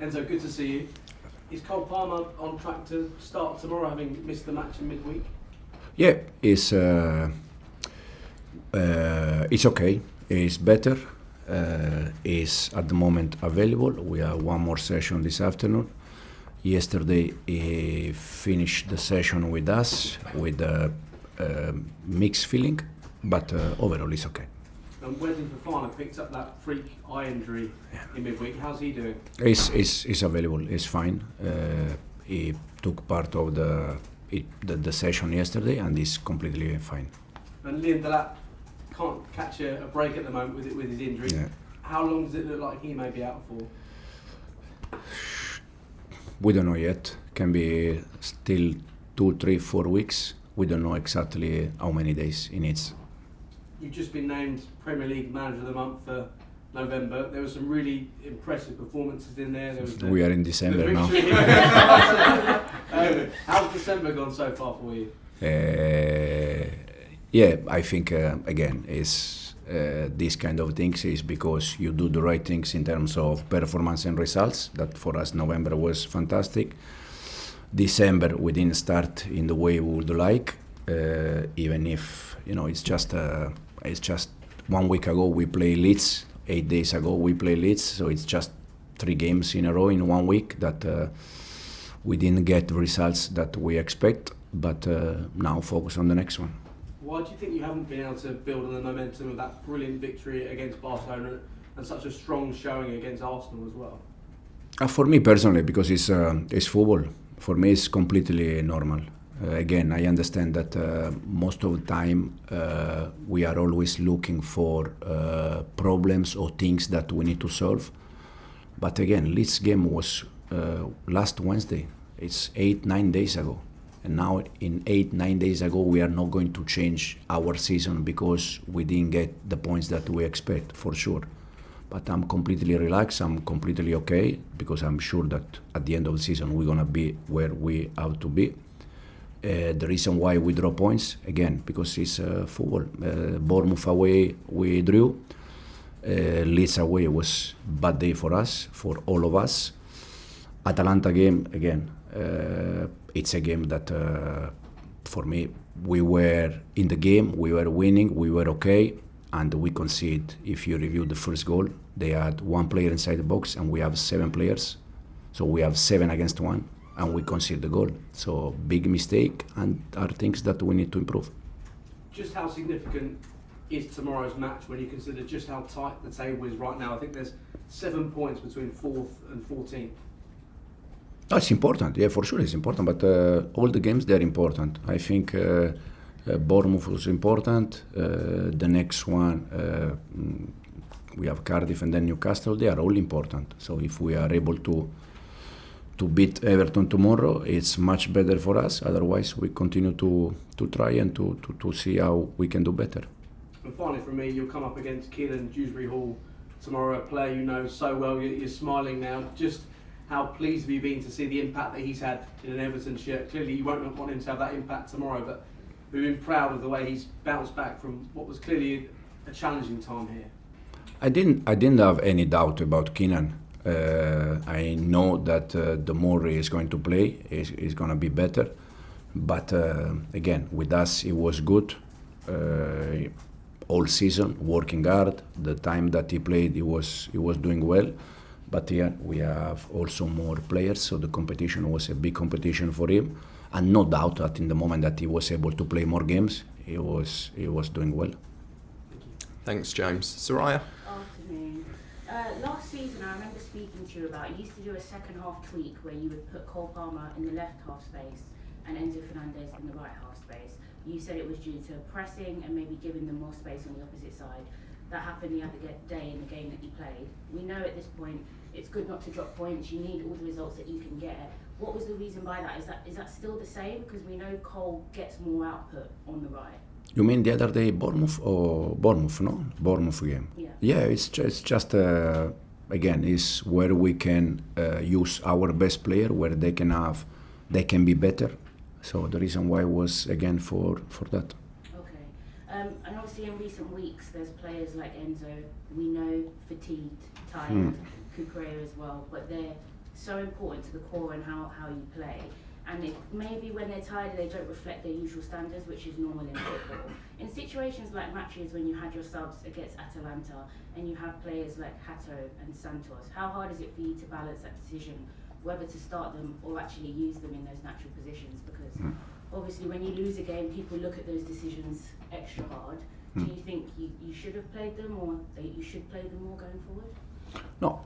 Enzo, good to see you. Is Cole Palmer on track to start tomorrow, having missed the match in midweek? Yeah, it's okay. It's better. Is at the moment available. We have one more session this afternoon. Yesterday he finished the session with us with a mixed feeling, but overall it's okay. And Wesley Fofana picked up that freak eye injury in midweek. How's he doing? He's available. He's fine. He took part of the session yesterday and he's completely fine. And Delap can't catch a break at the moment with his injury. Yeah. How long does it look like he may be out for? We don't know yet. Can be still 2, 3, 4 weeks. We don't know exactly how many days he needs. You've just been named Premier League Manager of the Month for November. There were some really impressive performances in there. We are in December now. How's December gone so far for you? Yeah, I think again is these kind of things is because you do the right things in terms of performance and results. That for us November was fantastic. December we didn't start in the way we would like, even if it's just 1 week ago we play Leeds, 8 days ago we play Leeds, so it's just 3 games in a row in 1 week that we didn't get the results that we expect, but now focus on the next one. Why do you think you haven't been able to build on the momentum of that brilliant victory against Barcelona and such a strong showing against Arsenal as well? For me personally, because it's football, for me it's completely normal. Again, I understand that most of the time we are always looking for problems or things that we need to solve. But again, Leeds game was last Wednesday. It's 8-9 days ago. And now in 8-9 days ago, we are not going to change our season because we didn't get the points that we expect, for sure. But I'm completely relaxed, I'm completely okay, because I'm sure that at the end of the season, we're gonna be where we have to be. The reason why we draw points, again, because it's football. Bournemouth away, we drew. Leeds away was a bad day for us, for all of us. Atalanta game, again, it's a game that, for me, we were in the game, we were winning, we were okay, and we conceded. If you review the first goal, they had 1 player inside the box, and we have 7 players. So we have 7 against 1, and we concede the goal. So big mistake, and are things that we need to improve. Just how significant is tomorrow's match when you consider just how tight the table is right now? I think there's 7 points between 4th and 14th. It's important, yeah, for sure it's important, but all the games, they're important. I think Bournemouth was important. The next one, we have Cardiff and then Newcastle. They are all important. So if we are able to beat Everton tomorrow, it's much better for us. Otherwise, we continue to try and to see how we can do better. And finally, from me, you'll come up against Kiernan, Dewsbury-Hall tomorrow, a player you know so well. You're smiling now. Just how pleased have you been to see the impact that he's had in an Everton shirt? Clearly, you won't want him to have that impact tomorrow, but we've been proud of the way he's bounced back from what was clearly a challenging time here. I didn't have any doubt about Kiernan. I know that the more he is going to play, he's going to be better. But again, with us, it was good. All season, working hard. The time that he played, he was doing well. But yeah, we have also more players, so the competition was a big competition for him. And no doubt that in the moment that he was able to play more games, he was doing well. Thanks, James. Soraya? Afternoon. Last season, I remember speaking to you about, you used to do a second half tweak where you would put Cole Palmer in the left half space and Enzo Fernandez in the right half space. You said it was due to pressing and maybe giving them more space on the opposite side. That happened the other day in the game that you played. We know at this point it's good not to drop points. You need all the results that you can get. What was the reason by that? Is that still the same? Because we know Cole gets more output on the right. You mean the other day Bournemouth or Bournemouth? No, Bournemouth game. Yeah, it's just again, is where we can use our best player, where they can be better. So the reason why was again for that. Okay, and obviously in recent weeks there's players like Enzo. We know fatigued, tired, Cucurella as well, but they're so important to the core and how you play. And maybe when they're tired, they don't reflect their usual standards, which is normal in football. In situations like matches when you had your subs against Atalanta and you have players like Hato and Santos, how hard is it for you to balance that decision, whether to start them or actually use them in those natural positions? Because obviously when you lose a game, people look at those decisions extra hard. Do you think you should have played them, or that you should play them more going forward? No,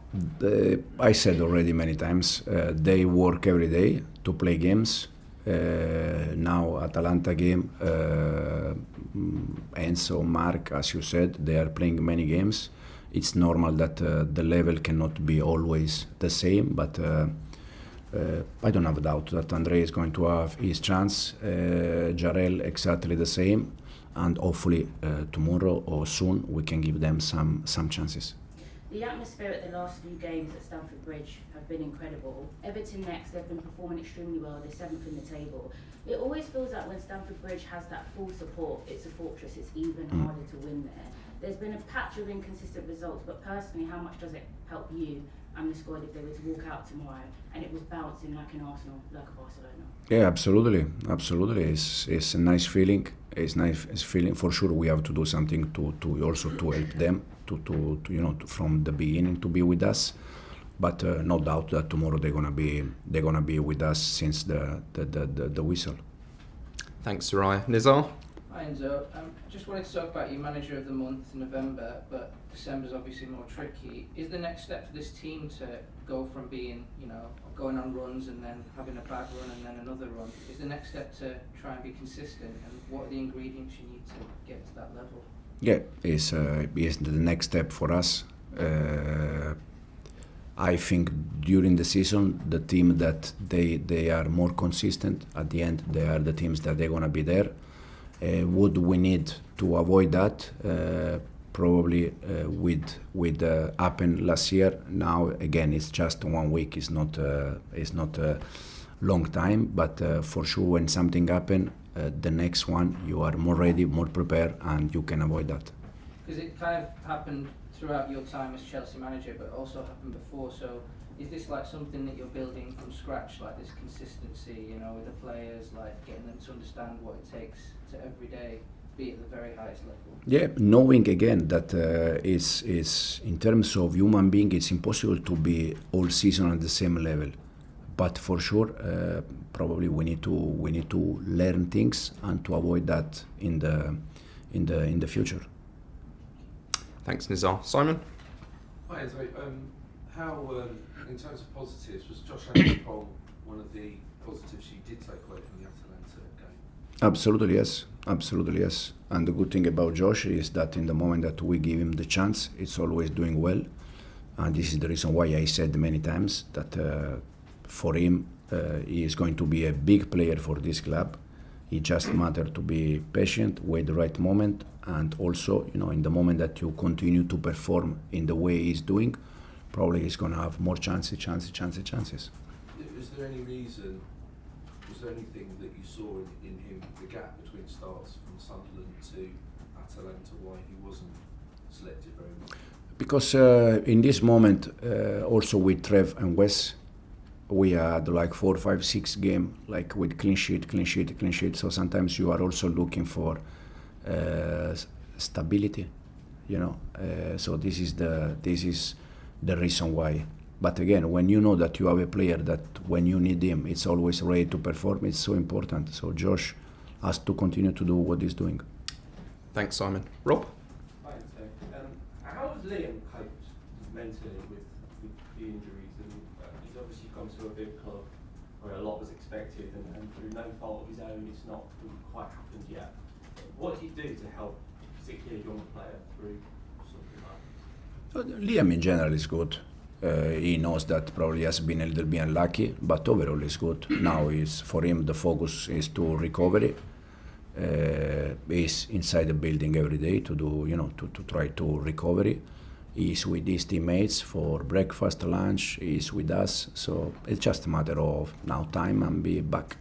I said already many times, they work every day to play games. Now Atalanta game, Enzo, Marc, as you said, they are playing many games. It's normal that the level cannot be always the same, but I don't have a doubt that Andrey is going to have his chance, Jorrel exactly the same, and hopefully tomorrow or soon we can give them some chances. The atmosphere at the last few games at Stamford Bridge have been incredible. Everton next, they've been performing extremely well. They're 7th in the table. It always feels like when Stamford Bridge has that full support, it's a fortress. It's even harder to win there. There's been a patch of inconsistent results, but personally, how much does it help you and the squad if they were to walk out tomorrow and it was bouncing like an Arsenal, like a Barcelona? Yeah, absolutely. It's a nice feeling. It's nice feeling. For sure, we have to do something to also to help them to from the beginning to be with us. But no doubt that tomorrow they're gonna be with us since the whistle. Thanks, Soraya. Nizar? Hi Enzo. Just wanted to talk about your manager of the month in November, but December's obviously more tricky. Is the next step for this team to go from being, going on runs and then having a bad run and then another run? Is the next step to try and be consistent, and what are the ingredients you need to get to that level? Yeah, it's the next step for us. I think during the season, the team that they are more consistent at the end, they are the teams that they're gonna be there. Would we need to avoid that? Probably with happened last year. Now again, it's just 1 week. It's not a long time, but for sure, when something happen, the next one you are more ready, more prepared, and you can avoid that. Because it kind of happened throughout your time as Chelsea manager, but also happened before. So is this like something that you're building from scratch, like this consistency, with the players, like getting them to understand what it takes to every day be at the very highest level? Yeah, knowing again that is in terms of human being, it's impossible to be all season at the same level. But for sure, probably we need to learn things and to avoid that in the future. Thanks, Nizar. Simon? Hi, Andrey. How, in terms of positives, was Josh Acheampong one of the positives you did take away from the Atalanta game? Absolutely yes. And the good thing about Josh is that in the moment that we give him the chance, it's always doing well. And this is the reason why I said many times that for him, he is going to be a big player for this club. It just matters to be patient, wait the right moment, and also, in the moment that you continue to perform in the way he's doing, probably he's going to have more chances. Is there any reason, was there anything that you saw in him, the gap between starts from Sunderland to Atalanta, why he wasn't selected very much? Because in this moment, also with Trev and Wes, we had like 4, 5, 6 games like with clean sheet. So sometimes you are also looking for stability, So this is the reason why. But again, when you know that you have a player that when you need him, it's always ready to perform, it's so important. So Josh has to continue to do what he's doing. Thanks, Simon. Rob? Hi, how has Liam coped mentally with the injuries? And he's obviously gone to a big club where a lot was expected, and through no fault of his own, it's not quite happened yet. What do you do to help, particularly a young player, through something like this? Liam in general is good. He knows that probably has been a little bit unlucky, but overall is good. Now for him the focus is to recovery. He's inside the building every day to do, to try to recovery. He's with his teammates for breakfast, lunch. He's with us, so it's just a matter of now time and be back.